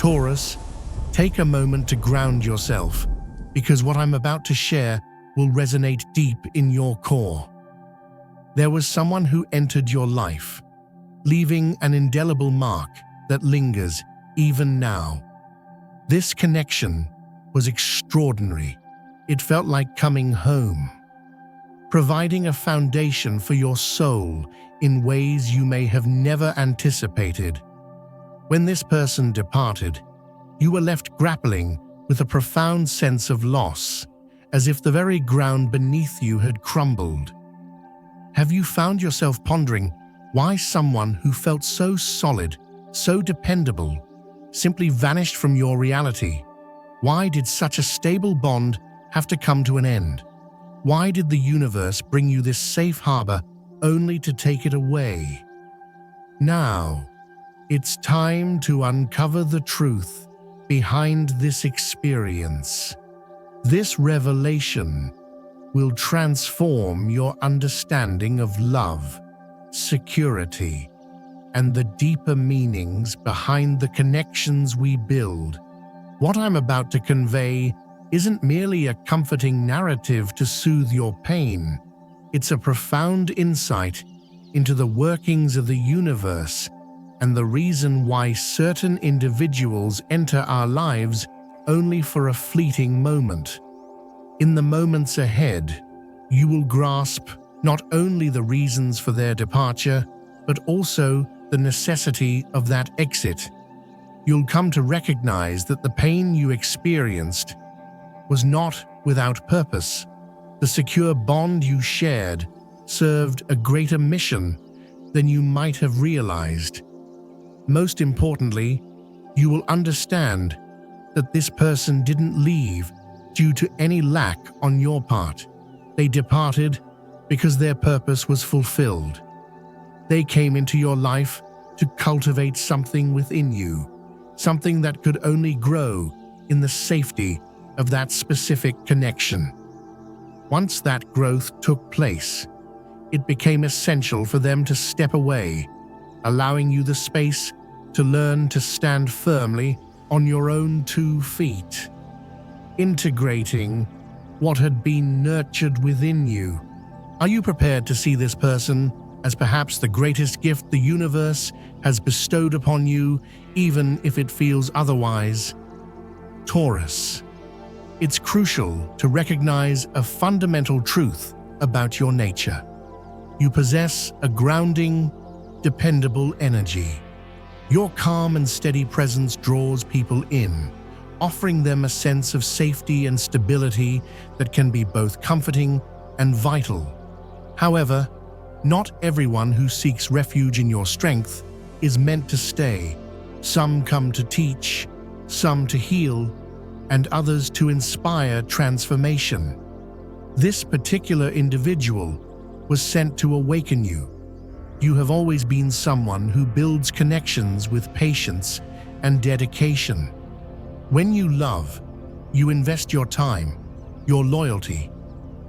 Taurus, take a moment to ground yourself, because what I'm about to share will resonate deep in your core. There was someone who entered your life, leaving an indelible mark that lingers even now. This connection was extraordinary. It felt like coming home, providing a foundation for your soul in ways you may have never anticipated. When this person departed, you were left grappling with a profound sense of loss, as if the very ground beneath you had crumbled. Have you found yourself pondering why someone who felt so solid, so dependable, simply vanished from your reality? Why did such a stable bond have to come to an end? Why did the universe bring you this safe harbor only to take it away? Now, it's time to uncover the truth behind this experience. This revelation will transform your understanding of love, security, and the deeper meanings behind the connections we build. What I'm about to convey isn't merely a comforting narrative to soothe your pain. It's a profound insight into the workings of the universe and the reason why certain individuals enter our lives only for a fleeting moment. In the moments ahead, you will grasp not only the reasons for their departure, but also the necessity of that exit. You'll come to recognize that the pain you experienced was not without purpose. The secure bond you shared served a greater mission than you might have realized. Most importantly, you will understand that this person didn't leave due to any lack on your part. They departed because their purpose was fulfilled. They came into your life to cultivate something within you, something that could only grow in the safety of that specific connection. Once that growth took place, it became essential for them to step away, allowing you the space to learn to stand firmly on your own 2 feet. Integrating what had been nurtured within you. Are you prepared to see this person as perhaps the greatest gift the universe has bestowed upon you, even if it feels otherwise? Taurus. It's crucial to recognize a fundamental truth about your nature. You possess a grounding, dependable energy. Your calm and steady presence draws people in, offering them a sense of safety and stability that can be both comforting and vital. However, not everyone who seeks refuge in your strength is meant to stay. Some come to teach, some to heal, and others to inspire transformation. This particular individual was sent to awaken you. You have always been someone who builds connections with patience and dedication. When you love, you invest your time, your loyalty,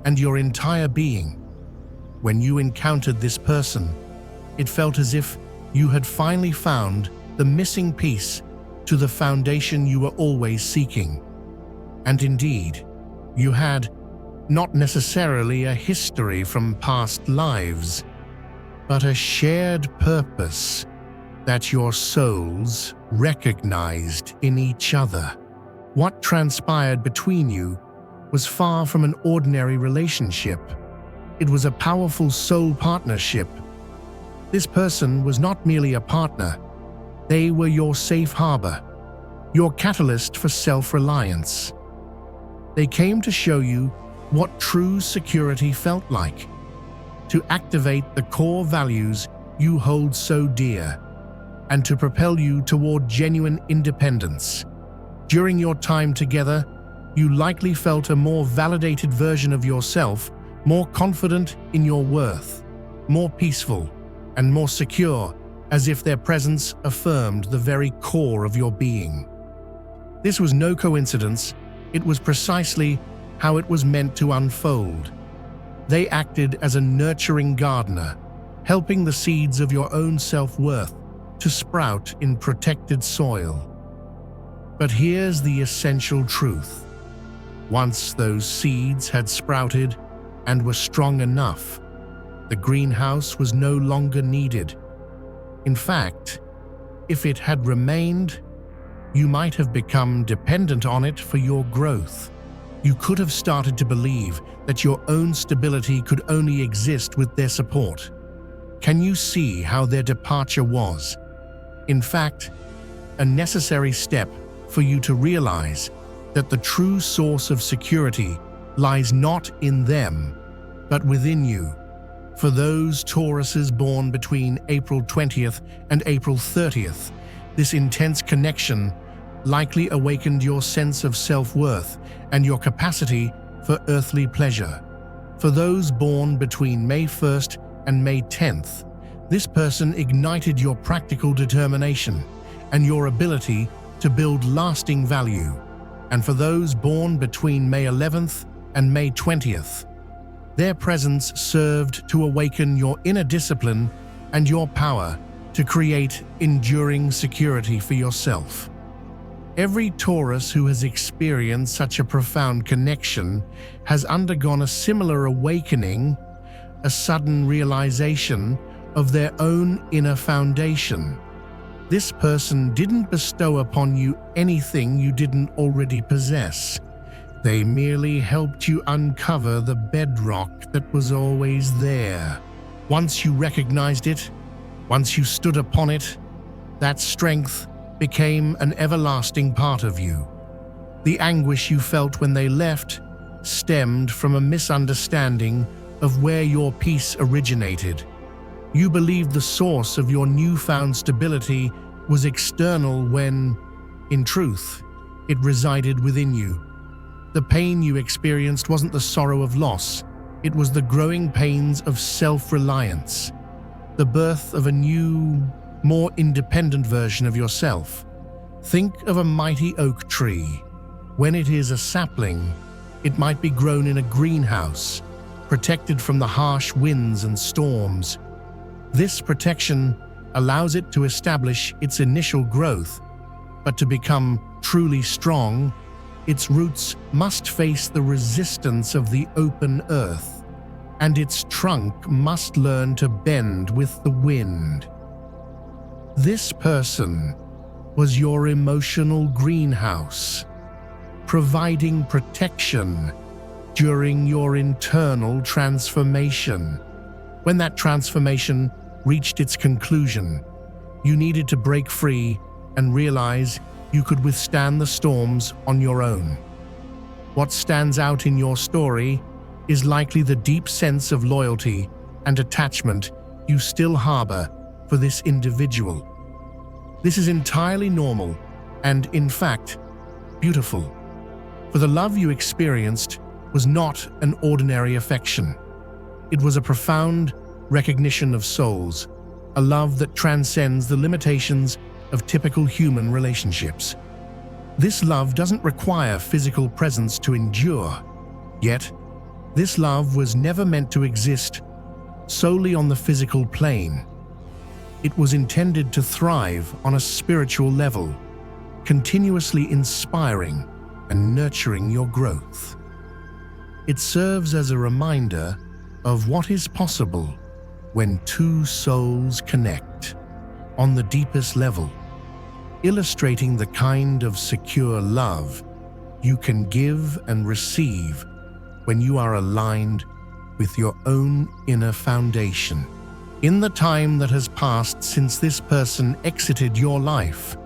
and your entire being. When you encountered this person, it felt as if you had finally found the missing piece to the foundation you were always seeking. And indeed, you had not necessarily a history from past lives, but a shared purpose that your souls recognized in each other. What transpired between you was far from an ordinary relationship. It was a powerful soul partnership. This person was not merely a partner. They were your safe harbor, your catalyst for self-reliance. They came to show you what true security felt like, to activate the core values you hold so dear, and to propel you toward genuine independence. During your time together, you likely felt a more validated version of yourself, more confident in your worth, more peaceful, and more secure, as if their presence affirmed the very core of your being. This was no coincidence. It was precisely how it was meant to unfold. They acted as a nurturing gardener, helping the seeds of your own self-worth to sprout in protected soil. But here's the essential truth. Once those seeds had sprouted and were strong enough, the greenhouse was no longer needed. In fact, if it had remained, you might have become dependent on it for your growth. You could have started to believe that your own stability could only exist with their support. Can you see how their departure was, in fact, a necessary step for you to realize that the true source of security lies not in them, but within you? For those Tauruses born between April 20th and April 30th, this intense connection likely awakened your sense of self-worth and your capacity for earthly pleasure. For those born between May 1st and May 10th, this person ignited your practical determination and your ability to build lasting value. And for those born between May 11th and May 20th, their presence served to awaken your inner discipline and your power to create enduring security for yourself. Every Taurus who has experienced such a profound connection has undergone a similar awakening, a sudden realization of their own inner foundation. This person didn't bestow upon you anything you didn't already possess. They merely helped you uncover the bedrock that was always there. Once you recognized it, once you stood upon it, that strength became an everlasting part of you. The anguish you felt when they left stemmed from a misunderstanding of where your peace originated. You believed the source of your newfound stability was external when, in truth, it resided within you. The pain you experienced wasn't the sorrow of loss, it was the growing pains of self-reliance, the birth of a new, more independent version of yourself. Think of a mighty oak tree. When it is a sapling, it might be grown in a greenhouse, protected from the harsh winds and storms. This protection allows it to establish its initial growth, but to become truly strong, its roots must face the resistance of the open earth, and its trunk must learn to bend with the wind. This person was your emotional greenhouse, providing protection during your internal transformation. When that transformation reached its conclusion, you needed to break free and realize you could withstand the storms on your own. What stands out in your story is likely the deep sense of loyalty and attachment you still harbor for this individual. This is entirely normal and, in fact, beautiful. For the love you experienced was not an ordinary affection. It was a profound recognition of souls, a love that transcends the limitations of typical human relationships. This love doesn't require physical presence to endure, yet this love was never meant to exist solely on the physical plane. It was intended to thrive on a spiritual level, continuously inspiring and nurturing your growth. It serves as a reminder of what is possible when two souls connect on the deepest level, illustrating the kind of secure love you can give and receive when you are aligned with your own inner foundation. In the time that has passed since this person exited your life,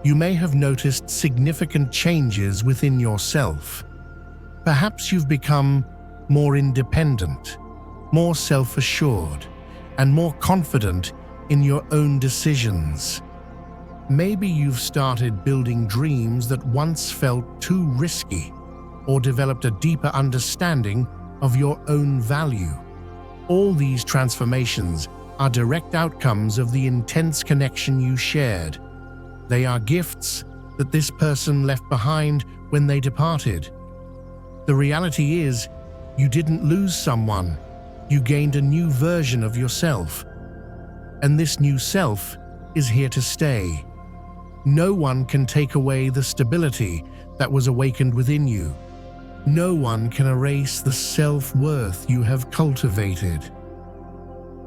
you may have noticed significant changes within yourself. Perhaps you've become more independent, more self-assured, and more confident in your own decisions. Maybe you've started building dreams that once felt too risky, or developed a deeper understanding of your own value. All these transformations are direct outcomes of the intense connection you shared. They are gifts that this person left behind when they departed. The reality is, you didn't lose someone, you gained a new version of yourself. And this new self is here to stay. No one can take away the stability that was awakened within you. No one can erase the self-worth you have cultivated.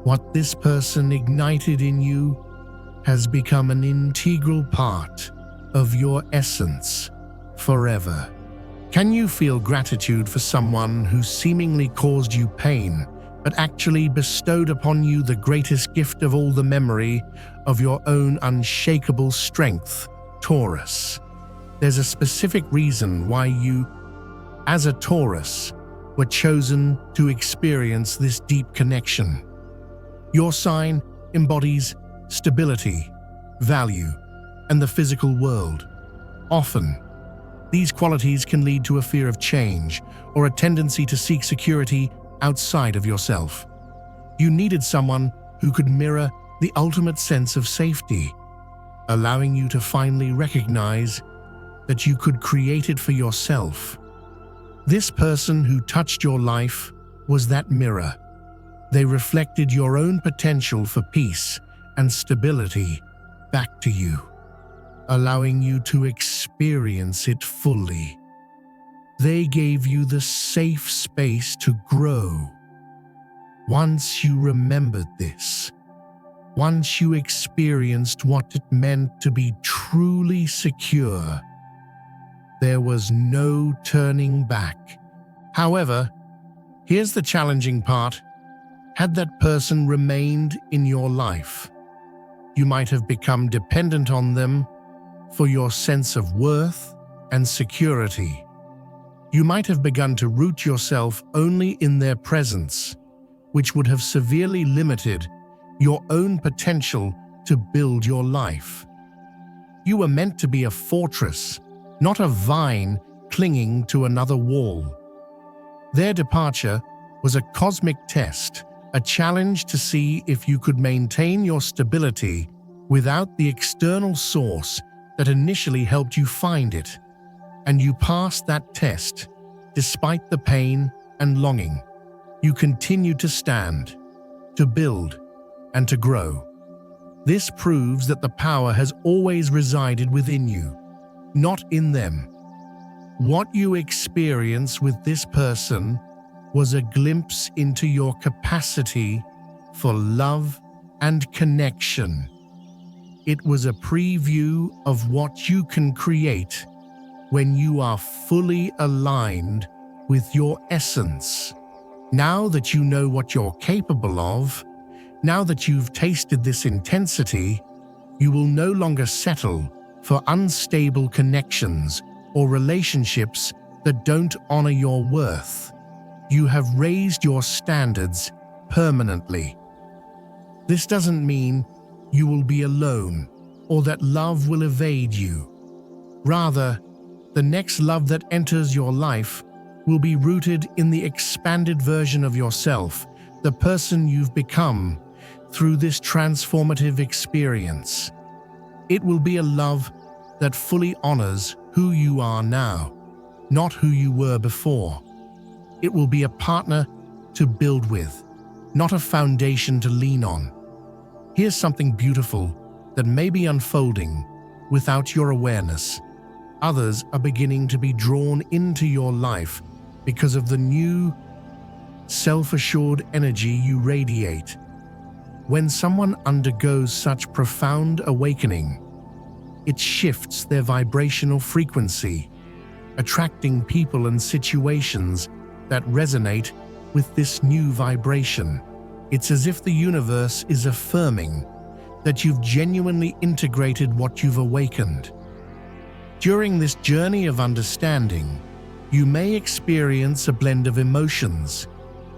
What this person ignited in you has become an integral part of your essence forever. Can you feel gratitude for someone who seemingly caused you pain, but actually bestowed upon you the greatest gift of all, the memory of your own unshakable strength, Taurus? There's a specific reason why you, as a Taurus, were chosen to experience this deep connection. Your sign embodies stability, value, and the physical world. Often, these qualities can lead to a fear of change or a tendency to seek security outside of yourself. You needed someone who could mirror the ultimate sense of safety, allowing you to finally recognize that you could create it for yourself. This person who touched your life was that mirror. They reflected your own potential for peace and stability back to you, allowing you to experience it fully. They gave you the safe space to grow. Once you remembered this, once you experienced what it meant to be truly secure, there was no turning back. However, here's the challenging part. Had that person remained in your life, you might have become dependent on them for your sense of worth and security. You might have begun to root yourself only in their presence, which would have severely limited your own potential to build your life. You were meant to be a fortress, not a vine clinging to another wall. Their departure was a cosmic test, a challenge to see if you could maintain your stability without the external source that initially helped you find it. And you passed that test. Despite the pain and longing, you continued to stand, to build, and to grow. This proves that the power has always resided within you, not in them. What you experienced with this person was a glimpse into your capacity for love and connection. It was a preview of what you can create when you are fully aligned with your essence. Now that you know what you're capable of, now that you've tasted this intensity, you will no longer settle for unstable connections or relationships that don't honor your worth. You have raised your standards permanently. This doesn't mean you will be alone or that love will evade you. Rather, the next love that enters your life will be rooted in the expanded version of yourself, the person you've become through this transformative experience. It will be a love that fully honors who you are now, not who you were before. It will be a partner to build with, not a foundation to lean on. Here's something beautiful that may be unfolding without your awareness. Others are beginning to be drawn into your life because of the new, self-assured energy you radiate. When someone undergoes such profound awakening, it shifts their vibrational frequency, attracting people and situations that resonate with this new vibration. It's as if the universe is affirming that you've genuinely integrated what you've awakened. During this journey of understanding, you may experience a blend of emotions: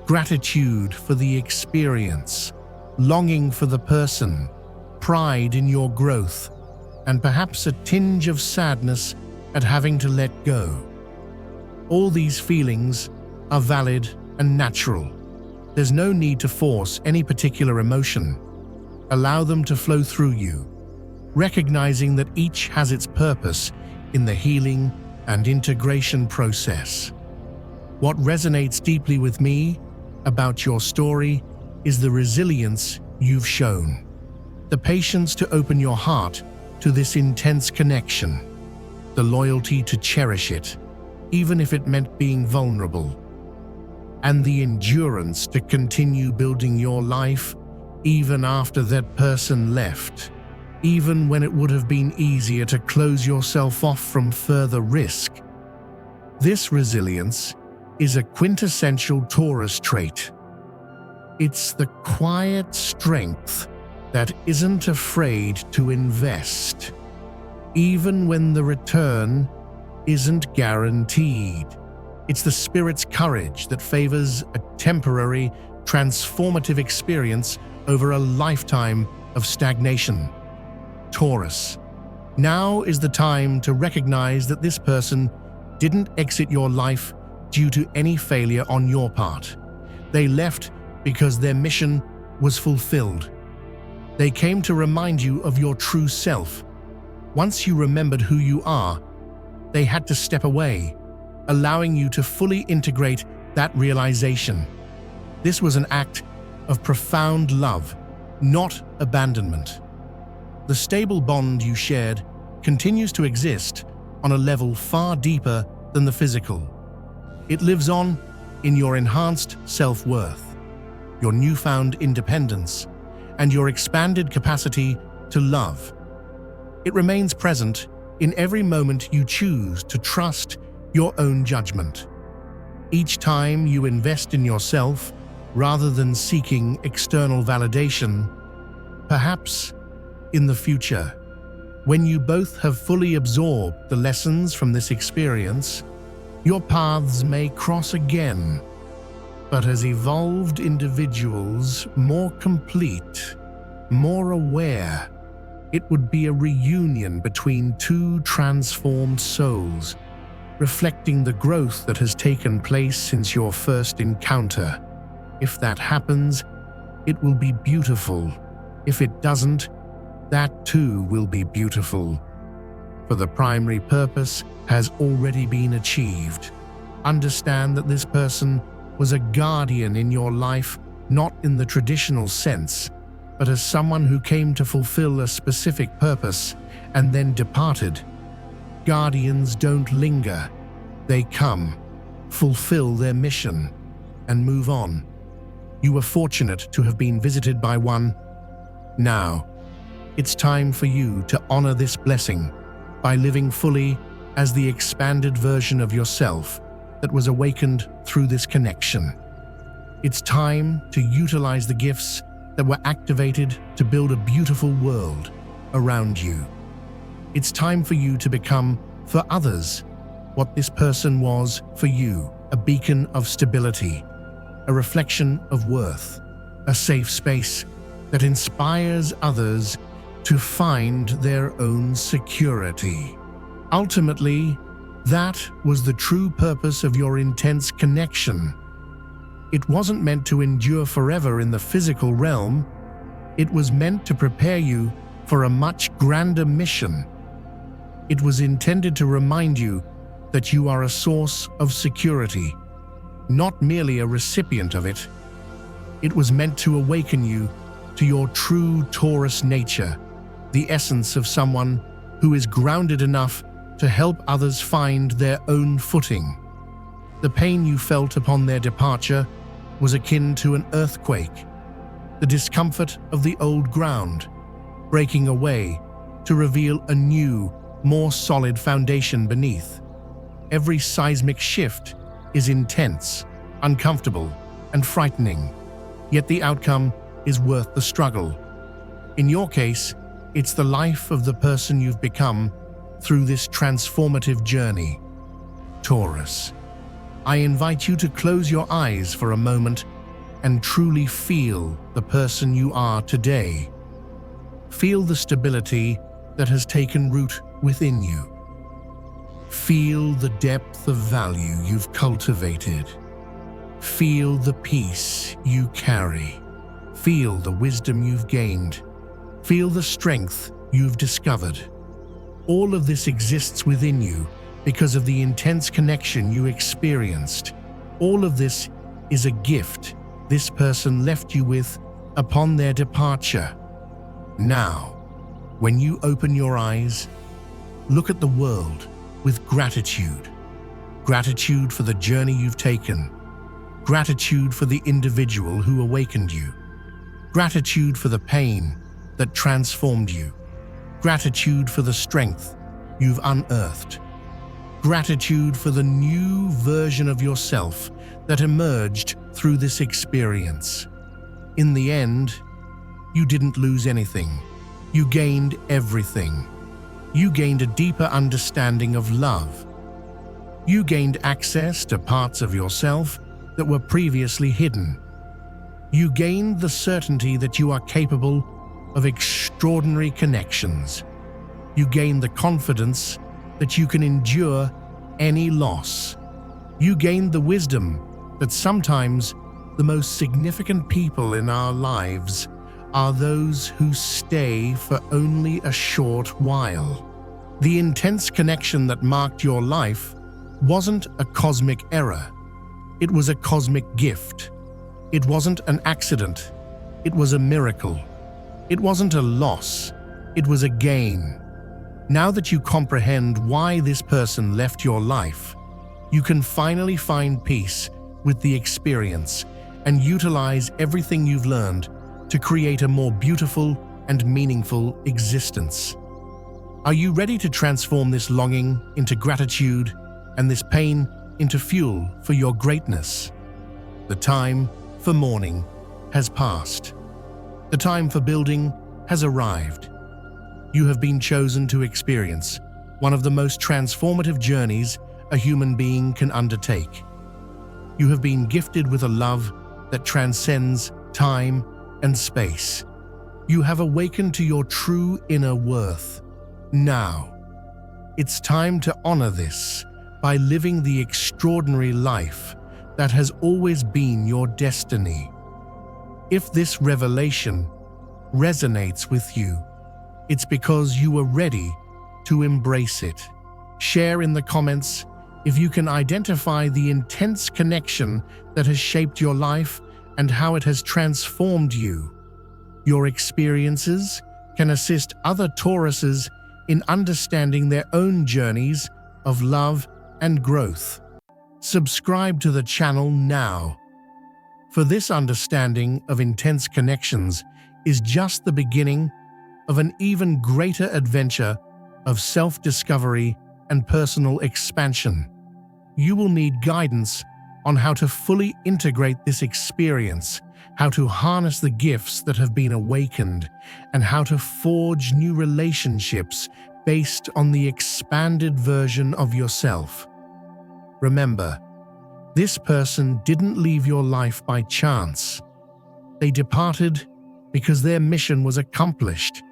gratitude for the experience, longing for the person, pride in your growth, and perhaps a tinge of sadness at having to let go. All these feelings are valid and natural. There's no need to force any particular emotion. Allow them to flow through you, recognizing that each has its purpose in the healing and integration process. What resonates deeply with me about your story is the resilience you've shown, the patience to open your heart to this intense connection, the loyalty to cherish it, even if it meant being vulnerable, and the endurance to continue building your life even after that person left, even when it would have been easier to close yourself off from further risk. This resilience is a quintessential Taurus trait. It's the quiet strength that isn't afraid to invest, even when the return isn't guaranteed. It's the spirit's courage that favors a temporary, transformative experience over a lifetime of stagnation. Taurus, now is the time to recognize that this person didn't exit your life due to any failure on your part. They left because their mission was fulfilled. They came to remind you of your true self. Once you remembered who you are, they had to step away, allowing you to fully integrate that realization. This was an act of profound love, not abandonment. The stable bond you shared continues to exist on a level far deeper than the physical. It lives on in your enhanced self-worth, your newfound independence, and your expanded capacity to love. It remains present in every moment you choose to trust your own judgment. Each time you invest in yourself rather than seeking external validation, perhaps in the future, when you both have fully absorbed the lessons from this experience, your paths may cross again, but as evolved individuals, more complete, more aware. It would be a reunion between two transformed souls, reflecting the growth that has taken place since your first encounter. If that happens, it will be beautiful. If it doesn't, that too will be beautiful. For the primary purpose has already been achieved. Understand that this person was a guardian in your life, not in the traditional sense, but as someone who came to fulfill a specific purpose and then departed. Guardians don't linger. They come, fulfill their mission, and move on. You were fortunate to have been visited by one. Now, it's time for you to honor this blessing by living fully as the expanded version of yourself that was awakened through this connection. It's time to utilize the gifts that were activated to build a beautiful world around you. It's time for you to become, for others, what this person was for you, a beacon of stability, a reflection of worth, a safe space that inspires others to find their own security. Ultimately, that was the true purpose of your intense connection. It wasn't meant to endure forever in the physical realm. It was meant to prepare you for a much grander mission. It was intended to remind you that you are a source of security, not merely a recipient of it. It was meant to awaken you to your true Taurus nature, the essence of someone who is grounded enough to help others find their own footing. The pain you felt upon their departure was akin to an earthquake, the discomfort of the old ground, breaking away to reveal a new, more solid foundation beneath. Every seismic shift is intense, uncomfortable, and frightening, yet the outcome is worth the struggle. In your case, it's the life of the person you've become through this transformative journey. Taurus, I invite you to close your eyes for a moment and truly feel the person you are today. Feel the stability that has taken root within you. Feel the depth of value you've cultivated. Feel the peace you carry. Feel the wisdom you've gained. Feel the strength you've discovered. All of this exists within you because of the intense connection you experienced. All of this is a gift this person left you with upon their departure. Now, When you open your eyes, look at the world with gratitude. Gratitude for the journey you've taken. Gratitude for the individual who awakened you. Gratitude for the pain that transformed you. Gratitude for the strength you've unearthed. Gratitude for the new version of yourself that emerged through this experience. In the end, you didn't lose anything. You gained everything. You gained a deeper understanding of love. You gained access to parts of yourself that were previously hidden. You gained the certainty that you are capable of extraordinary connections. You gained the confidence that you can endure any loss. You gained the wisdom that sometimes the most significant people in our lives are those who stay for only a short while. The intense connection that marked your life wasn't a cosmic error. It was a cosmic gift. It wasn't an accident. It was a miracle. It wasn't a loss. It was a gain. Now that you comprehend why this person left your life, you can finally find peace with the experience and utilize everything you've learned to create a more beautiful and meaningful existence. Are you ready to transform this longing into gratitude and this pain into fuel for your greatness? The time for mourning has passed. The time for building has arrived. You have been chosen to experience one of the most transformative journeys a human being can undertake. You have been gifted with a love that transcends time and space. You have awakened to your true inner worth. Now, it's time to honor this by living the extraordinary life that has always been your destiny. If this revelation resonates with you, it's because you are ready to embrace it. Share in the comments if you can identify the intense connection that has shaped your life and how it has transformed you. Your experiences can assist other Tauruses in understanding their own journeys of love and growth. Subscribe to the channel now, for this understanding of intense connections is just the beginning of an even greater adventure of self-discovery and personal expansion. You will need guidance on how to fully integrate this experience, how to harness the gifts that have been awakened, and how to forge new relationships based on the expanded version of yourself. Remember, this person didn't leave your life by chance. They departed because their mission was accomplished.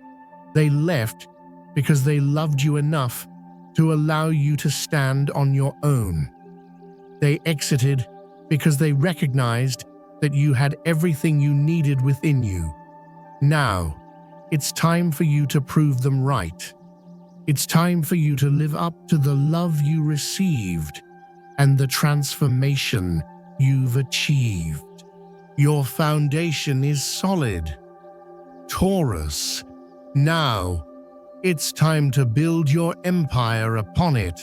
They left because they loved you enough to allow you to stand on your own. They exited because they recognized that you had everything you needed within you. Now, it's time for you to prove them right. It's time for you to live up to the love you received and the transformation you've achieved. Your foundation is solid, Taurus. Now, it's time to build your empire upon it.